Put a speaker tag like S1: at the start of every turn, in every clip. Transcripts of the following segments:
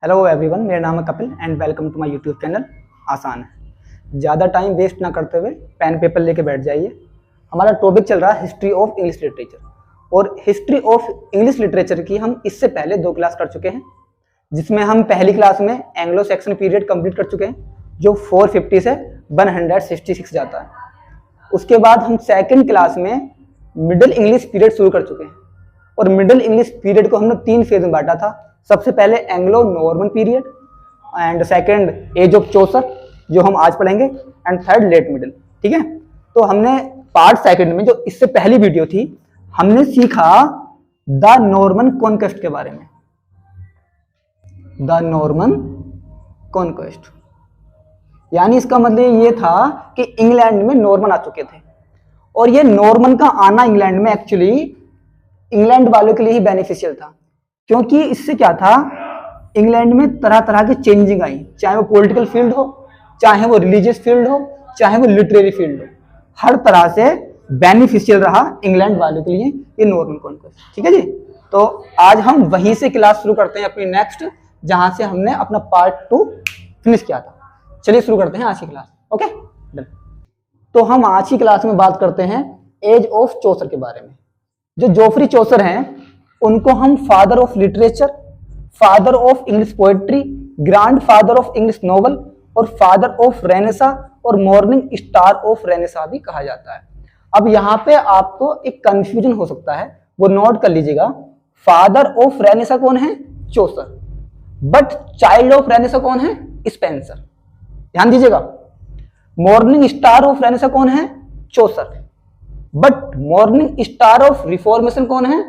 S1: Hello everyone, मेरा नाम है Kapil and welcome to my YouTube channel आसान है। ज़्यादा टाइम वेस्ट ना करते हुए पेन पेपर लेके बैठ जाइए। हमारा टॉपिक चल रहा है हिस्ट्री ऑफ इंग्लिश लिटरेचर और हिस्ट्री ऑफ इंग्लिश लिटरेचर की हम इससे पहले 2 क्लास कर चुके हैं, जिसमें हम पहली क्लास में एंग्लो सेक्शन पीरियड कंप्लीट कर चुके हैं जो 450 से 166 जाता है। उसके बाद हम सेकेंड क्लास में मिडिल इंग्लिश पीरियड शुरू कर चुके हैं और मिडिल इंग्लिश पीरियड को हमने 3 फेज में बांटा था। सबसे पहले Anglo Norman period and second age of Chaucer जो हम आज पढ़ेंगे एंड थर्ड लेट मिडिल। ठीक है, तो हमने पार्ट सेकंड में जो इससे पहली वीडियो थी हमने सीखा द नॉर्मन कॉन्क्वेस्ट के बारे में। द नॉर्मन कॉन्क्वेस्ट यानी इसका मतलब ये था कि इंग्लैंड में नॉर्मन आ चुके थे और ये नॉर्मन का आना इंग्लैंड में एक्चुअली इंग्लैंड वालों के लिए ही बेनिफिशियल था, क्योंकि इससे क्या था, इंग्लैंड में तरह तरह की चेंजिंग आई, चाहे वो पॉलिटिकल फील्ड हो, चाहे वो रिलीजियस फील्ड हो, चाहे वो लिटरेरी फील्ड हो, हर तरह से बेनिफिशियल रहा इंग्लैंड वालों के लिए ये नॉर्मन कॉन्क्वेस्ट। ठीक है जी, तो आज हम वहीं से क्लास शुरू करते हैं अपनी नेक्स्ट, जहां से हमने अपना पार्ट 2 फिनिश किया था। चलिए शुरू करते हैं आज की क्लास। Okay done. तो हम आज की क्लास में बात करते हैं एज ऑफ चौसर के बारे में। जो जोफ्री चौसर हैं उनको हम father of literature, father of English poetry, grand father of English novel और फादर ऑफ रेनेसा और मॉर्निंग स्टार ऑफ रेनेसा भी कहा जाता है। अब यहाँ पे आपको एक कंफ्यूजन हो सकता है, वो नोट कर लीजिएगा। फादर ऑफ रेनेसा कौन है? Chaucer. But child of Renaissance कौन है? स्पेंसर। ध्यान दीजिएगा। मॉर्निंग स्टार ऑफ रेनेसा कौन है? Chaucer. But morning star of Reformation कौन है?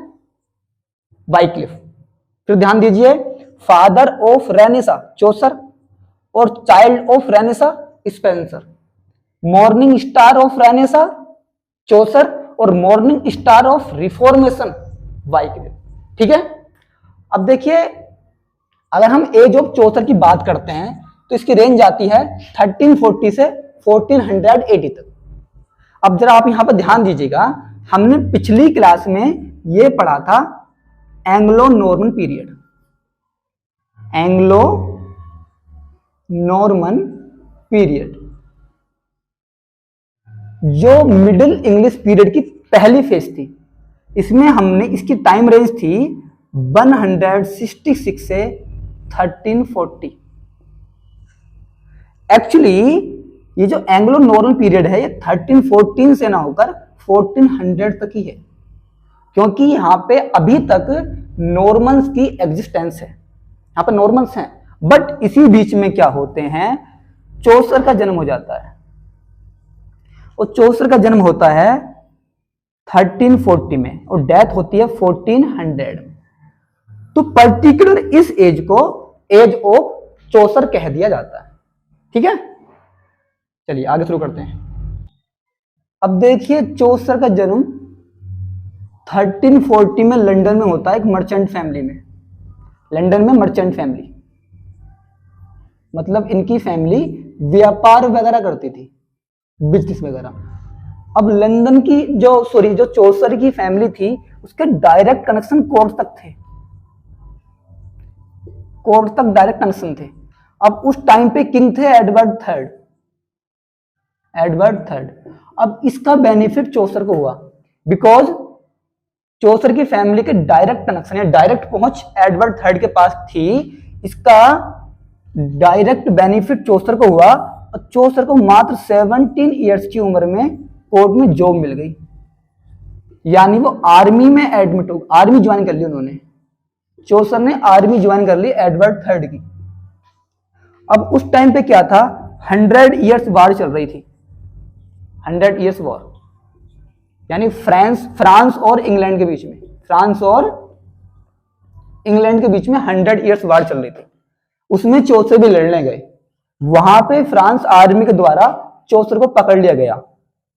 S1: वाइक्लिफ। फिर ध्यान दीजिए, फादर ऑफ रेनेसा चौसर और child of Renaissance Spenser. Morning star of Renaissance Chaucer और morning star of Reformation Wycliffe. ठीक है, अब देखिए अगर हम एज ऑफ चौसर की बात करते हैं तो इसकी रेंज आती है 1340 से 1480 तक। अब जरा आप यहां पर ध्यान दीजिएगा, हमने पिछली क्लास में यह पढ़ा था Anglo Norman period. Anglo Norman period जो मिडिल इंग्लिश पीरियड की पहली फेज थी, इसमें हमने इसकी टाइम रेंज थी 166 से 1340। एक्चुअली ये जो एंग्लो नॉर्मन पीरियड है ये 1314 से ना होकर 1400 तक ही है, क्योंकि यहां पे अभी तक नॉर्मन्स की एग्जिस्टेंस है, यहां पर नॉर्मन्स हैं। बट इसी बीच में क्या होते हैं, चौसर का जन्म हो जाता है और चौसर का जन्म होता है 1340 में और डेथ होती है 1400 में। तो पर्टिकुलर इस एज को एज ऑफ चौसर कह दिया जाता है। ठीक है, चलिए आगे शुरू करते हैं। अब देखिए चौसर का जन्म 1340 में लंदन में होता है, एक मर्चेंट फैमिली में। लंदन में मर्चेंट फैमिली मतलब इनकी फैमिली व्यापार वगैरह करती थी, बिजनेस वगैरह। अब लंदन की जो चौसर की फैमिली थी उसके डायरेक्ट कनेक्शन कोर्ट तक थे, कोर्ट तक डायरेक्ट कनेक्शन थे। अब उस टाइम पे किंग थे एडवर्ड थर्ड। अब इसका बेनिफिट चौसर को हुआ बिकॉज चौसर की फैमिली के डायरेक्ट कनेक्शन या डायरेक्ट पहुंच एडवर्ड थर्ड के पास थी। इसका डायरेक्ट बेनिफिट चौसर को हुआ और चौसर को मात्र 17 इयर्स की उम्र में कोर्ट में जॉब मिल गई, यानी वो आर्मी में एडमिट हो, आर्मी ज्वाइन कर ली उन्होंने। चौसर ने आर्मी ज्वाइन कर ली एडवर्ड थर्ड की। अब उस टाइम पे क्या था, 100 इयर्स वॉर चल रही थी। 100 इयर्स वॉर यानी फ्रांस और इंग्लैंड के बीच में, फ्रांस और इंग्लैंड के बीच में 100 इयर्स वॉर चल रही थी। उसमें चौसर भी लड़ने गए, वहां पे फ्रांस आर्मी के द्वारा चौसर को पकड़ लिया गया।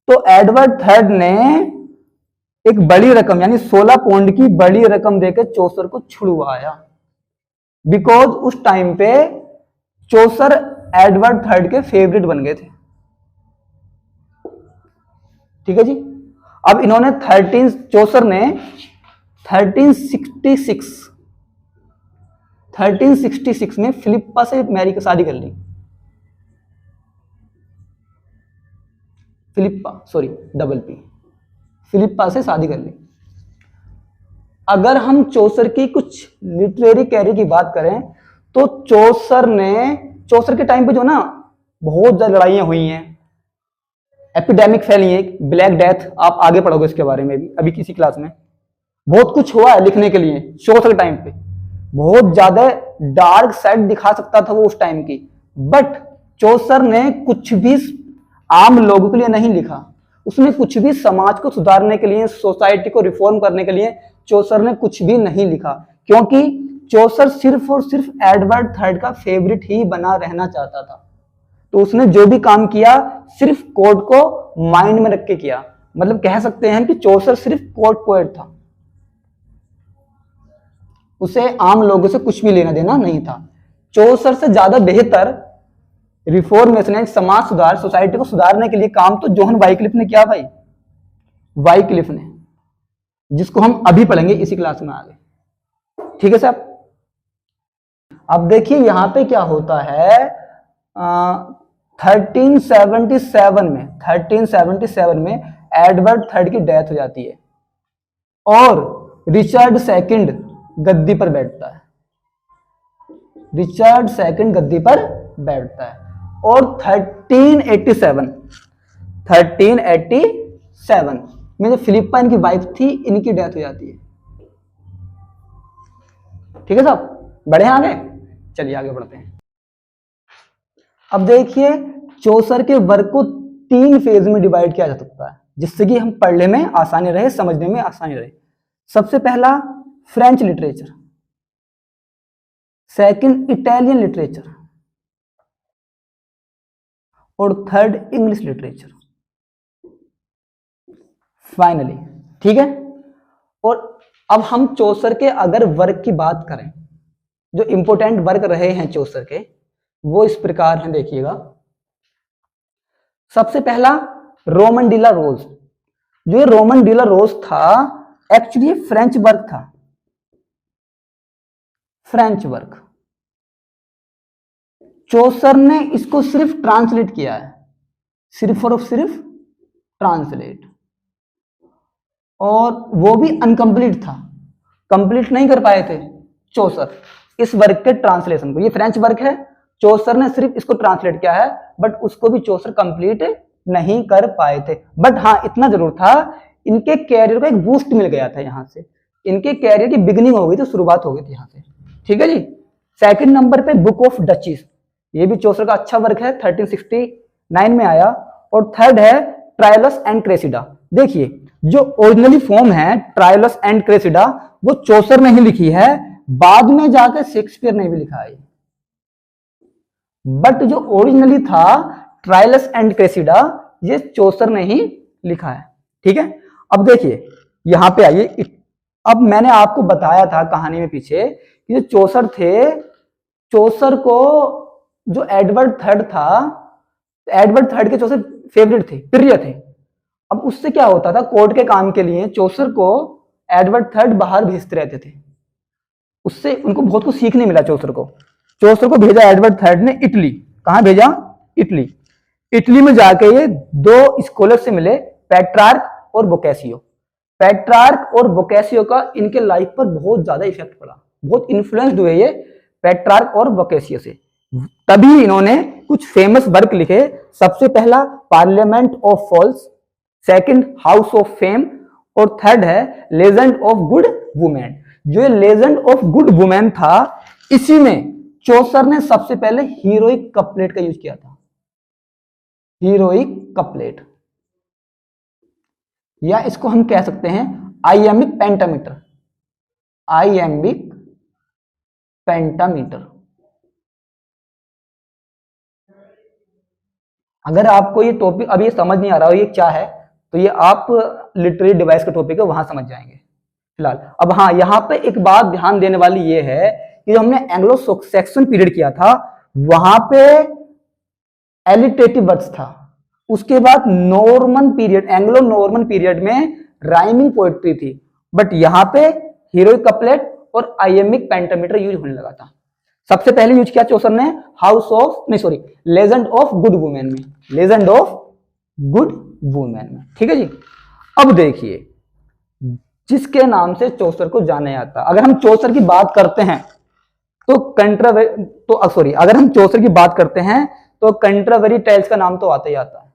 S1: तो एडवर्ड थर्ड ने एक बड़ी रकम यानी 16 पाउंड की बड़ी रकम देकर चौसर को छुड़वाया, बिकॉज उस टाइम पे चौसर एडवर्ड थर्ड के फेवरेट बन गए थे। ठीक है जी, अब इन्होंने चौसर ने 1366 1366 में फिलिप्पा से मैरी की शादी कर ली। फिलिप्पा, सॉरी डबल पी, फिलिप्पा से शादी कर ली। अगर हम चौसर की कुछ लिटरेरी कैरियर की बात करें तो चौसर के टाइम पे जो ना बहुत ज्यादा लड़ाइयां हुई हैं, एपिडेमिक फैली है, ब्लैक डेथ, आप आगे पढ़ोगे इसके बारे में भी अभी किसी क्लास में। बहुत कुछ हुआ है लिखने के लिए चौसर के टाइम पे, बहुत ज्यादा डार्क साइड दिखा सकता था वो उस टाइम की, बट चौसर ने कुछ भी आम लोगों के लिए नहीं लिखा। उसने कुछ भी समाज को सुधारने के लिए, सोसाइटी को रिफॉर्म करने के लिए चौसर ने कुछ भी नहीं लिखा, क्योंकि चौसर सिर्फ और सिर्फ एडवर्ड थर्ड का फेवरेट ही बना रहना चाहता था। तो उसने जो भी काम किया सिर्फ कोर्ट को माइंड में रख के किया। मतलब कह सकते हैं कि चौसर सिर्फ कोर्ट पोएट था, उसे आम लोगों से कुछ भी लेना देना नहीं था। चौसर से ज्यादा बेहतर रिफॉर्मेशन, समाज सुधार, सोसाइटी को सुधारने के लिए काम तो जोहन वाइक्लिफ ने किया भाई, वाइक्लिफ ने, जिसको हम अभी पढ़ेंगे इसी क्लास में आगे। ठीक है साहब। अब देखिए यहां पे क्या होता है, 1377 में एडवर्ड थर्ड की डेथ हो जाती है और रिचर्ड सेकंड गद्दी पर बैठता है। रिचर्ड सेकंड गद्दी पर बैठता है और 1387 में जो फिलिप्पा इनकी वाइफ थी, इनकी डेथ हो जाती है। ठीक है साहब, बढ़े आगे, चलिए आगे बढ़ते हैं। अब देखिए चौसर के वर्क को 3 फेज में डिवाइड किया जा सकता है, जिससे कि हम पढ़ने में आसानी रहे, समझने में आसानी रहे। सबसे पहला French literature, second Italian literature और थर्ड इंग्लिश लिटरेचर फाइनली। ठीक है। और अब हम चौसर के अगर वर्क की बात करें, जो इंपोर्टेंट वर्क रहे हैं चौसर के, वो इस प्रकार हैं, देखिएगा। सबसे पहला रोमन डिला रोज। जो ये रोमन डिला रोज था एक्चुअली फ्रेंच वर्क था, फ्रेंच वर्क। चौसर ने इसको सिर्फ ट्रांसलेट किया है, सिर्फ और सिर्फ ट्रांसलेट, और वो भी अनकंप्लीट था, कंप्लीट नहीं कर पाए थे चौसर इस वर्क के ट्रांसलेशन को। ये फ्रेंच वर्क है, चौसर ने सिर्फ इसको ट्रांसलेट किया है, बट उसको भी चौसर कंप्लीट नहीं कर पाए थे। बट हाँ इतना जरूर था, इनके कैरियर को एक बूस्ट मिल गया था, यहां से इनके कैरियर की बिगनिंग हो गई थी, शुरुआत हो गई थी यहां से। ठीक है जी। सेकंड नंबर पे बुक ऑफ डचीज, ये भी चौसर का अच्छा वर्क है, 1369 में आया। और थर्ड है ट्रायलस एंड क्रेसिडा। देखिए जो ओरिजिनली फॉर्म है ट्रायलस एंड क्रेसिडा, वो चौसर ने ही लिखी है, बाद में जाकर शेक्सपियर ने भी लिखा है, बट जो ओरिजिनली था ट्रायलस एंड क्रेसिडा, ये चौसर ने ही लिखा है। ठीक है। अब देखिए यहां पे आइए, अब मैंने आपको बताया था कहानी में पीछे कि जो चौसर थे, चौसर को जो एडवर्ड थर्ड था, एडवर्ड थर्ड के चौसर फेवरेट थे, प्रिय थे। अब उससे क्या होता था, कोर्ट के काम के लिए चौसर को एडवर्ड थर्ड बाहर भेजते रहते थे, उससे उनको बहुत कुछ सीखने मिला। चौसर को भेजा एडवर्ड थर्ड ने इटली। कहां भेजा? इटली। इटली में जाके ये 2 स्कॉलर से मिले, पेट्रार्क और बोकेसियो। पेट्रार्क और बोकेसियो का इनके लाइफ पर बहुत ज्यादा इफेक्ट पड़ा, बहुत इन्फ्लुएंस्ड हुए ये पेट्रार्क और बोकेसियो से। तभी इन्होंने कुछ फेमस वर्क लिखे। सबसे पहला parliament of fowls, second house of fame, और थर्ड है लेजेंड ऑफ गुड वुमेन। जो ये लेजेंड ऑफ गुड वुमेन था, इसी में चौसर ने सबसे पहले हीरोइक कपलेट का यूज किया था। हीरोइक कपलेट, या इसको हम कह सकते हैं आइएमिक पेंटामीटर। आइएमिक पेंटामीटर। अगर आपको ये टॉपिक अभी समझ नहीं आ रहा हो ये क्या है, तो ये आप लिटरेरी डिवाइस का टॉपिक है, वहां समझ जाएंगे फिलहाल। अब हाँ, यहां पे एक बात ध्यान देने वाली ये है कि जो हमने एंग्लो सैक्सन पीरियड किया था, वहां पे एलिटेटिव वर्ड्स था। उसके बाद Norman period, Anglo Norman period में राइमिंग पोएट्री थी, बट यहां पे हीरोइक कपलेट और आइएमिक पेंटामीटर यूज होने लगा था। सबसे पहले यूज किया चौसर ने हाउस ऑफ नहीं sorry legend of good women में, लेजेंड ऑफ गुड वुमेन में। ठीक है जी। अब देखिए जिसके नाम से चौसर को जाना जाता, अगर हम चौसर की बात करते हैं तो अगर हम चौसर की बात करते हैं तो कंट्रावेरी टेल्स का नाम तो आता ही आता है।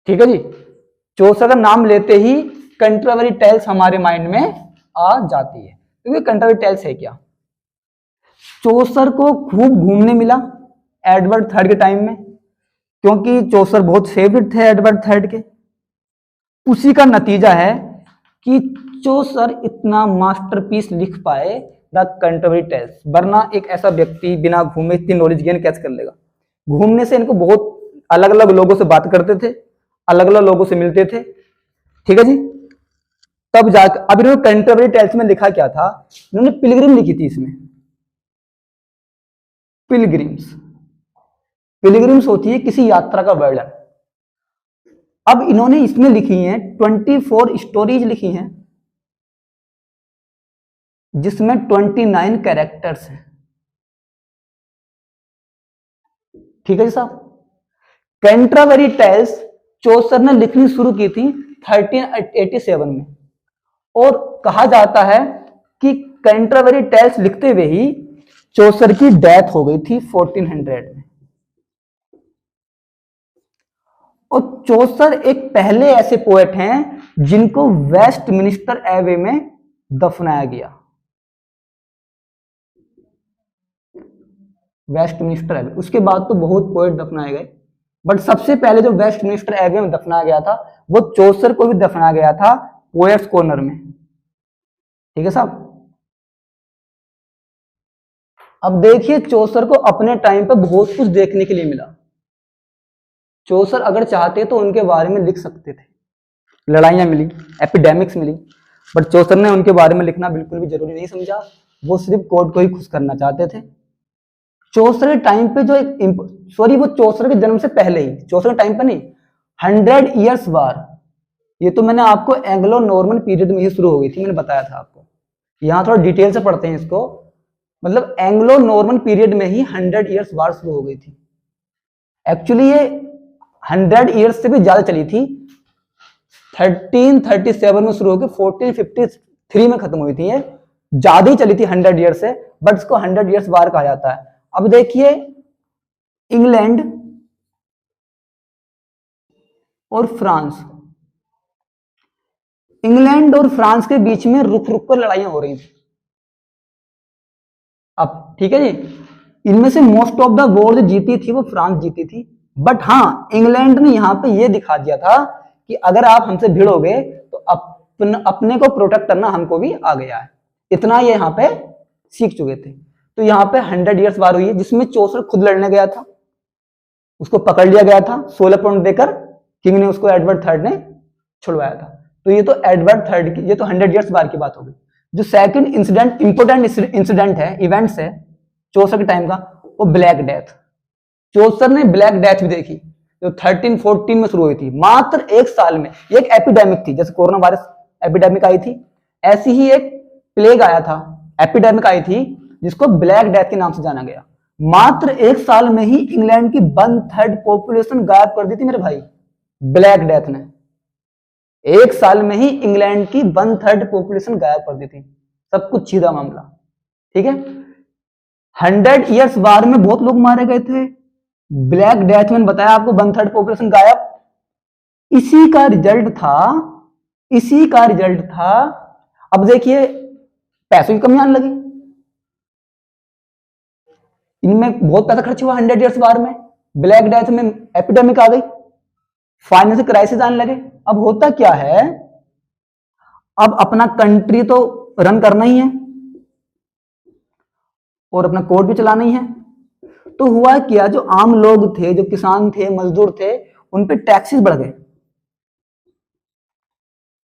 S1: ठीक है जी। चौसर का नाम लेते ही कंट्रावेरी टेल्स हमारे माइंड में आ जाती है। क्योंकि कंट्रावेरी टेल्स है क्या, चौसर को खूब घूमने मिला एडवर्ड थर्ड के टाइम में, क्योंकि चौसर बहुत फेवरेट थे एडवर्ड थर्ड के। उसी का नतीजा है कि चौसर इतना मास्टरपीस लिख पाए द कंट्रावेरी टेल्स, वरना एक ऐसा व्यक्ति बिना घूमे इतनी नॉलेज गेन कैसे कर लेगा। घूमने से इनको बहुत अलग अलग लोगों से बात करते थे, अलग अलग लोगों से मिलते थे। ठीक है जी। तब जाकर अब इन्होंने कंट्रावेरी टेल्स में लिखा क्या था, इन्होंने पिलग्रिम लिखी थी इसमें। पिलग्रिम्स, पिलग्रिम्स होती है किसी यात्रा का वर्णन। अब इन्होंने इसमें लिखी हैं 24 स्टोरीज लिखी हैं जिसमें 29 कैरेक्टर्स हैं। ठीक है जी साहब। कंट्रावेरी टेल्स चौसर ने लिखनी शुरू की थी 1387 में, और कहा जाता है कि कंट्रावेरी टेल्स लिखते हुए ही चौसर की डेथ हो गई थी 1400 में। और चौसर एक पहले ऐसे पोएट हैं जिनको वेस्टमिनिस्टर एबे में दफनाया गया। वेस्टमिनिस्टर एबे, उसके बाद तो बहुत पोएट दफनाए गए, बट सबसे पहले जो वेस्टमिनिस्टर एबे में दफनाया गया था वो चौसर को भी दफनाया गया था पोएट्स कॉर्नर में। ठीक है साहब। अब देखिए चौसर को अपने टाइम पे बहुत कुछ देखने के लिए मिला। चौसर अगर चाहते तो उनके बारे में लिख सकते थे, लड़ाइयां मिली, एपिडेमिक्स मिली, बट चौसर ने उनके बारे में लिखना बिल्कुल भी जरूरी नहीं समझा। वो सिर्फ कोर्ट को ही खुश करना चाहते थे। चौसर के टाइम पे जो वो चौसर के जन्म से पहले ही, चौसर के टाइम पे नहीं, 100 ईयर्स वार, ये तो मैंने आपको एंग्लो नॉर्मन पीरियड में ही शुरू हो गई थी, मैंने बताया था आपको। यहां थोड़ा डिटेल से पढ़ते हैं इसको। मतलब एंग्लो नॉर्मन पीरियड में ही 100 ईयर्स वार शुरू हो गई थी। एक्चुअली ये 100 ईयर्स से भी ज्यादा चली थी। 1337 में शुरू होकर 1453 में खत्म हुई थी। ये ज्यादा ही चली थी 100 ईयर्स से, बट इसको 100 ईयर्स वार कहा जाता है। अब देखिए इंग्लैंड और फ्रांस, इंग्लैंड और फ्रांस के बीच में रुक रुक कर लड़ाइयां हो रही थी। अब ठीक है जी, इनमें से मोस्ट ऑफ द वॉर जो जीती थी वो फ्रांस जीती थी, बट हाँ इंग्लैंड ने यहां पे ये दिखा दिया था कि अगर आप हमसे भिड़ोगे तो अपने को प्रोटेक्ट करना हमको भी आ गया है। इतना ये यहाँ पे सीख चुके थे। तो यहाँ पे 100 ईयर्स वार हुई है, जिसमें चौसर खुद लड़ने गया था, उसको पकड़ लिया गया था, 16 पॉइंट देकर किंग ने उसको एडवर्ड थर्ड ने छुड़वाया था। तो ये तो एडवर्ड थर्ड की, ये तो 100 ईयर्स वार की बात हो गई। जो सेकंड इंसिडेंट, इंपोर्टेंट इंसिडेंट है, इवेंट्स है चौसर के टाइम का, वो ब्लैक डेथ। चौसर ने ब्लैक डेथ भी देखी जो 1314 में शुरू हुई थी, मात्र एक साल में। ये एक एपिडेमिक थी, जैसे कोरोना वायरस एपिडेमिक आई थी, ऐसी ही एक प्लेग आया था, एपिडेमिक आई थी, जिसको ब्लैक डेथ के नाम से जाना गया। मात्र एक साल में ही इंग्लैंड की 1/3 पॉपुलेशन गायब कर दी थी मेरे भाई, ब्लैक डेथ ने। एक साल में ही इंग्लैंड की 1/3 पॉपुलेशन गायब कर दी थी। सब कुछ सीधा मामला। ठीक है। 100 ईयर्स वार में बहुत लोग मारे गए थे, ब्लैक डेथ में बताया आपको 1/3 पॉपुलेशन गायब। इसी का रिजल्ट था। अब देखिए पैसों की कमी आने लगी, इनमें बहुत पैसा खर्च हुआ 100 ईयर्स वार में, ब्लैक डेथ में एपिडेमिक आ गई, फाइनेंशियल क्राइसिस आने लगे। अब होता क्या है, अब अपना कंट्री तो रन करना ही है और अपना कोर्ट भी चलाना ही है। तो हुआ क्या, जो आम लोग थे, जो किसान थे, मजदूर थे, उन पे टैक्सेस बढ़ गए,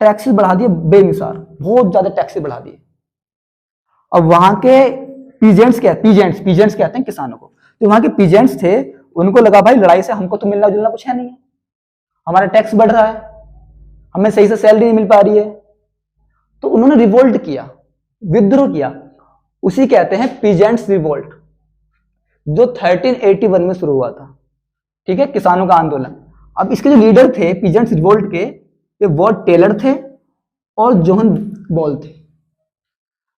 S1: टैक्सेस बढ़ा दिए बेमिसाल, बहुत ज्यादा टैक्सेस बढ़ा दिए। अब वहां के पीजेंट्स कहते हैं किसानों को, तो वहां के पीजेंट्स थे, उनको लगा भाई लड़ाई से हमको तो मिलना जुलना कुछ है नहीं है, हमारा टैक्स बढ़ रहा है, हमें सही से सैलरी नहीं मिल पा रही है। तो उन्होंने रिवोल्ट किया, विद्रोह किया। उसी कहते हैं पीजेंट्स रिवोल्ट, जो 1381 में शुरू हुआ था। ठीक है, किसानों का आंदोलन। अब इसके जो लीडर थे पीजेंट्स रिवोल्ट के, ये वॉर्ड टेलर थे और जोहन बॉल थे।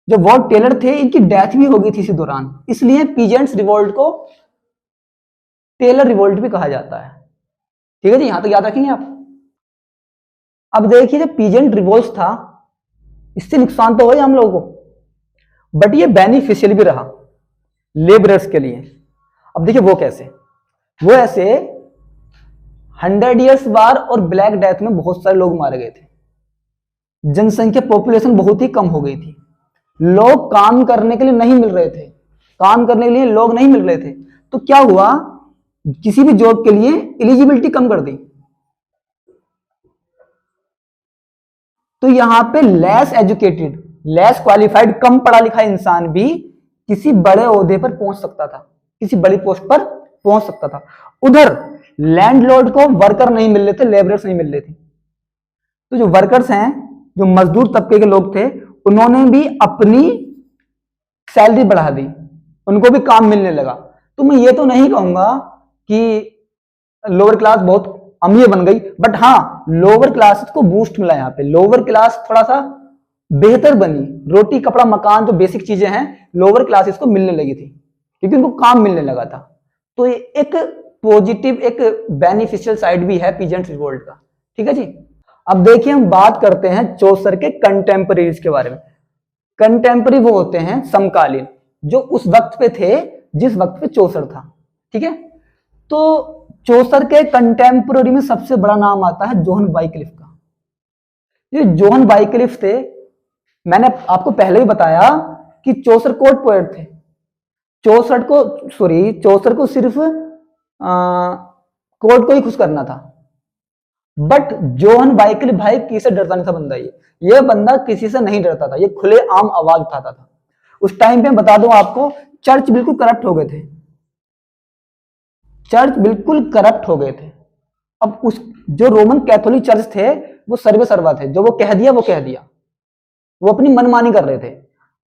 S1: जो वॉर्ड टेलर थे इनकी डेथ भी हो गई थी इसी दौरान, इसलिए पीजेंट्स रिवोल्ट को टेलर रिवोल्ट भी कहा जाता है। ठीक है जी, यहां तक याद रखेंगे आप। अब देखिए जो पीजेंट रिवोल्ट था, इससे नुकसान तो हो हम लोगों को, बट ये बेनिफिशियल भी रहा लेबरर्स के लिए। अब देखिए वो कैसे, वो ऐसे 100 इयर्स वार और ब्लैक डेथ में बहुत सारे लोग मारे गए थे, जनसंख्या पॉपुलेशन बहुत ही कम हो गई थी, लोग काम करने के लिए नहीं मिल रहे थे, काम करने के लिए लोग नहीं मिल रहे थे। तो क्या हुआ, किसी भी जॉब के लिए एलिजिबिलिटी कम कर दी, तो यहां पे लेस एजुकेटेड, लेस क्वालिफाइड, कम पढ़ा लिखा इंसान भी किसी बड़े ओहदे पर पहुंच सकता था, किसी बड़ी पोस्ट पर पहुंच सकता था। उधर लैंडलॉर्ड को वर्कर नहीं मिल रहे थे, लेबरर्स नहीं मिल रहे थे। तो जो वर्कर्स हैं, जो मजदूर तबके के लोग थे, उन्होंने भी अपनी सैलरी बढ़ा दी, उनको भी काम मिलने लगा। तो मैं ये तो नहीं कहूंगा कि लोअर क्लास बहुत अमीर बन गई, बट हाँ लोअर क्लास को बूस्ट मिला। यहाँ पे लोअर क्लास थोड़ा सा बेहतर बनी, रोटी कपड़ा मकान जो बेसिक चीजें हैं लोअर क्लासेस को मिलने लगी थी, क्योंकि उनको काम मिलने लगा था। तो ये एक पॉजिटिव, एक बेनिफिशियल साइड भी है पीजेंट्स रिवोल्ट का। ठीक है जी। अब देखिए हम बात करते हैं चौसर के कंटेम्परेरीज के बारे में। कंटेम्पररी वो होते हैं समकालीन, जो उस वक्त पे थे जिस वक्त पे चौसर था। ठीक है, तो चौसर के कंटेम्पररी में सबसे बड़ा नाम आता है जोहन वाइक्लिफ का। ये जोहन वाइक्लिफ थे, मैंने आपको पहले ही बताया कि चौसर कोर्ट पोएट थे। चौसर को सिर्फ कोर्ट को ही खुश करना था, बट जोहन वाइक्लिफ भाई किसी से डरता नहीं था बंदा। ये बंदा किसी से नहीं डरता था, ये खुले आम आवाज उठाता था। उस टाइम पे बता दूं आपको, चर्च बिल्कुल करप्ट हो गए थे, चर्च बिल्कुल करप्ट हो गए थे। अब उस जो रोमन कैथोलिक चर्च थे वो सर्वे सर्वा थे, जो वो कह दिया वो कह दिया, वो अपनी मनमानी कर रहे थे।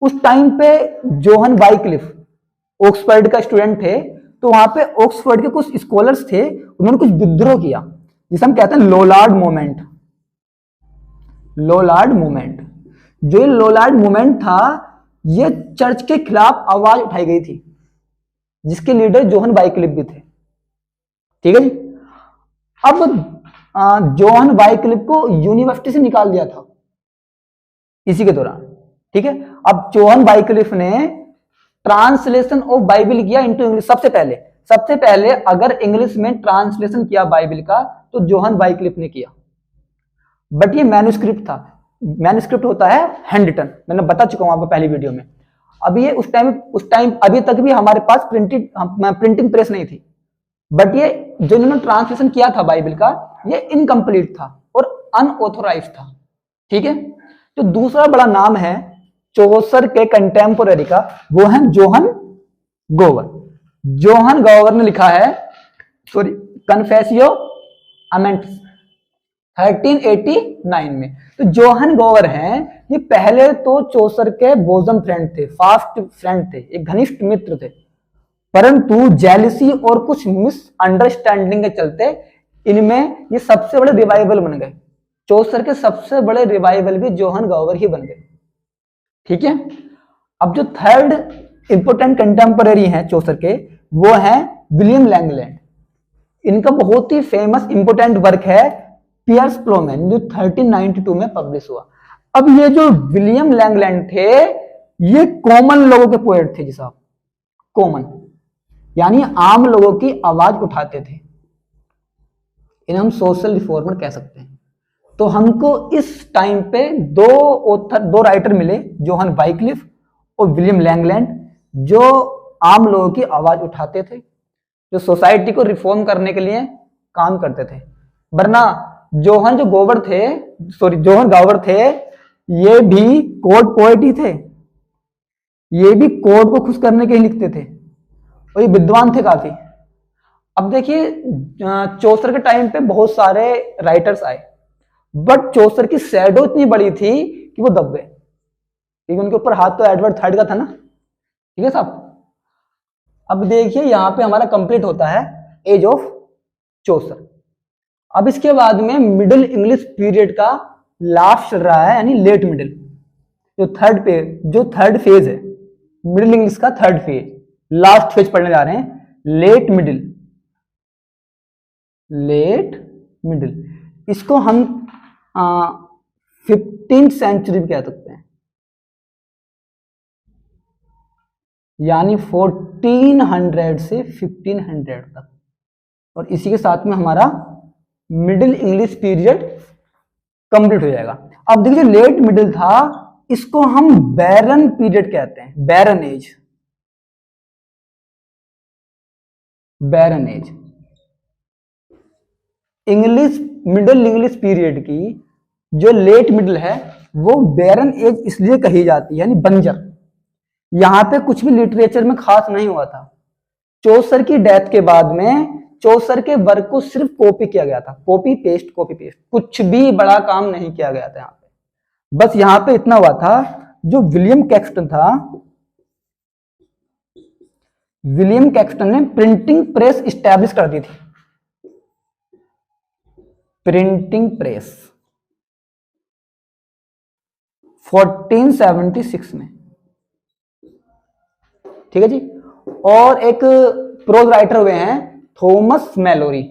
S1: उस टाइम पे जोहन वाइक्लिफ ऑक्सफोर्ड का स्टूडेंट थे, तो वहां पे ऑक्सफोर्ड के कुछ स्कॉलर्स थे, उन्होंने कुछ विद्रोह किया, जिसे हम कहते हैं लोलार्ड मूवमेंट। लोलार्ड मूवमेंट, जो ये लोलार्ड मूवमेंट था, ये चर्च के खिलाफ आवाज उठाई गई थी, जिसके लीडर जोहन वाइक्लिफ भी थे। ठीक है जी। अब जोहन वाइक्लिफ को यूनिवर्सिटी से निकाल दिया था इसी के दौरान। ठीक है, अब जोहन वाइक्लिफ ने ट्रांसलेशन ऑफ बाइबल किया इनटू इंग्लिश। सबसे पहले अगर इंग्लिश में ट्रांसलेशन किया बाइबल का तो जोहन वाइक्लिफ ने किया, बट ये मैन्युस्क्रिप्ट था। मैन्युस्क्रिप्ट होता है हैंड रिटन, मैंने बता चुका हूं आपको पहली वीडियो में। अब ये उस टाइम अभी तक भी हमारे पास प्रिंटिंग प्रेस नहीं थी, बट ये जो इन्होंने ट्रांसलेशन किया था बाइबल का, ये इनकम्प्लीट था और अनऑथोराइज्ड था। ठीक है, जो दूसरा बड़ा नाम है चौसर के कंटेम्पोररी का, वो है जोहन गोवर। जोहन गोवर ने लिखा है कन्फेसियो अमेंट्स 1389 में। तो जोहन गोवर हैं, ये पहले तो चौसर के बोजम फ्रेंड थे, फास्ट फ्रेंड थे, एक घनिष्ठ मित्र थे, परंतु जेलसी और कुछ मिसअंडरस्टैंडिंग के चलते इनमें ये सबसे बड़े रिवाइवल बन गए। चौसर के सबसे बड़े रिवाइवल भी जोहन गोवर ही बन गए। ठीक है, अब जो थर्ड इंपोर्टेंट कंटेम्पररी हैं चौसर के, वो हैं विलियम लैंगलैंड। इनका बहुत ही फेमस इंपोर्टेंट वर्क है पियर्स प्लोमैन, जो 1392 में पब्लिश हुआ। अब ये जो विलियम लैंगलैंड थे, ये कॉमन लोगों के पोएट थे जी साहब, कॉमन यानी आम लोगों की आवाज उठाते थे। इन्हें हम सोशल रिफॉर्मर कह सकते हैं। तो हमको इस टाइम पे दो राइटर मिले, जोहन वाइक्लिफ और विलियम लैंगलैंड, जो आम लोगों की आवाज उठाते थे, जो सोसाइटी को रिफॉर्म करने के लिए काम करते थे। वरना जोहन गोवर थे, ये भी कोर्ट पोएट ही थे, ये भी कोर्ट को खुश करने के ही लिखते थे, और ये विद्वान थे काफी। अब देखिए चौसर के टाइम पे बहुत सारे राइटर्स आए, बट चौसर की शैडो इतनी बड़ी थी कि वो दब गए, क्योंकि उनके ऊपर हाथ तो एडवर्ड थर्ड का था ना, ठीक है साहब। अब देखिए यहां पे हमारा कंप्लीट होता है एज ऑफ चौसर। अब इसके बाद में मिडिल इंग्लिश पीरियड का लास्ट चल रहा है, यानी लेट मिडिल, जो थर्ड फेज है मिडिल इंग्लिश का, थर्ड फेज, लास्ट फेज पढ़ने जा रहे हैं, लेट मिडिल। इसको हम 15th सेंचुरी भी कह सकते हैं, यानी 1400 से 1500 तक। और इसी के साथ में हमारा मिडिल इंग्लिश पीरियड कंप्लीट हो जाएगा। अब देखिए जो लेट मिडिल था इसको हम बैरन पीरियड कहते हैं, बैरन एज। मिडिल इंग्लिश पीरियड की जो लेट मिडिल है वो बैरन एज इसलिए कही जाती है, यानी बंजर। यहां पे कुछ भी लिटरेचर में खास नहीं हुआ था। चौसर की डेथ के बाद में चौसर के वर्क को सिर्फ कॉपी किया गया था, कॉपी पेस्ट, कुछ भी बड़ा काम नहीं किया गया था यहाँ पे। बस यहाँ पे इतना हुआ था, जो विलियम कैक्सटन ने प्रिंटिंग प्रेस इस्टेब्लिश कर दी थी, प्रिंटिंग प्रेस 1476 में, ठीक है जी। और एक प्रोज राइटर हुए हैं थॉमस मैलोरी,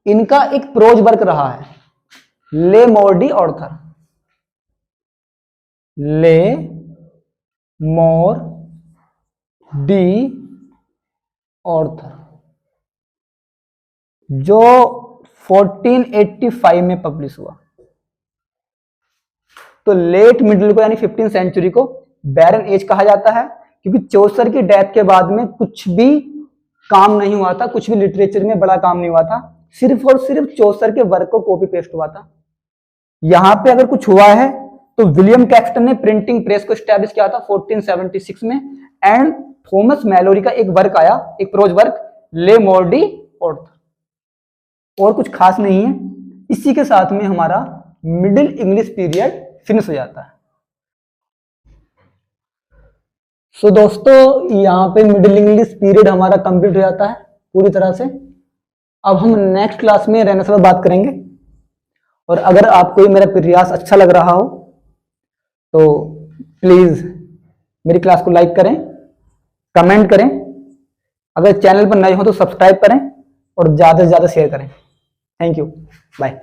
S1: इनका एक प्रोज वर्क रहा है ले मोर डी ऑर्थर, जो 1485 में पब्लिश हुआ। तो लेट मिडिल को यानी 15th सेंचुरी को बैरन एज कहा जाता है, क्योंकि चौसर की डेथ के बाद में कुछ भी काम नहीं हुआ था, कुछ भी लिटरेचर में बड़ा काम नहीं हुआ था, सिर्फ और सिर्फ चौसर के वर्क को कॉपी पेस्ट हुआ था। यहां पे अगर कुछ हुआ है तो विलियम कैक्सटन ने प्रिंटिंग प्रेस को स्टैब्लिश किया था 1476 में, एंड थॉमस मैलोरी का एक वर्क आया, एक प्रोज वर्क ले मोर डी ऑर्थर। और कुछ खास नहीं है। इसी के साथ में हमारा मिडिल इंग्लिश पीरियड फिनिश हो जाता है। सो दोस्तों यहां पे मिडिल इंग्लिश पीरियड हमारा कंप्लीट हो जाता है पूरी तरह से। अब हम नेक्स्ट क्लास में रेनेसां पर बात करेंगे। और अगर आपको ये मेरा प्रयास अच्छा लग रहा हो तो प्लीज मेरी क्लास को लाइक करें, कमेंट करें, अगर चैनल पर नए हो तो सब्सक्राइब करें और ज्यादा से ज्यादा शेयर करें। Thank you, bye.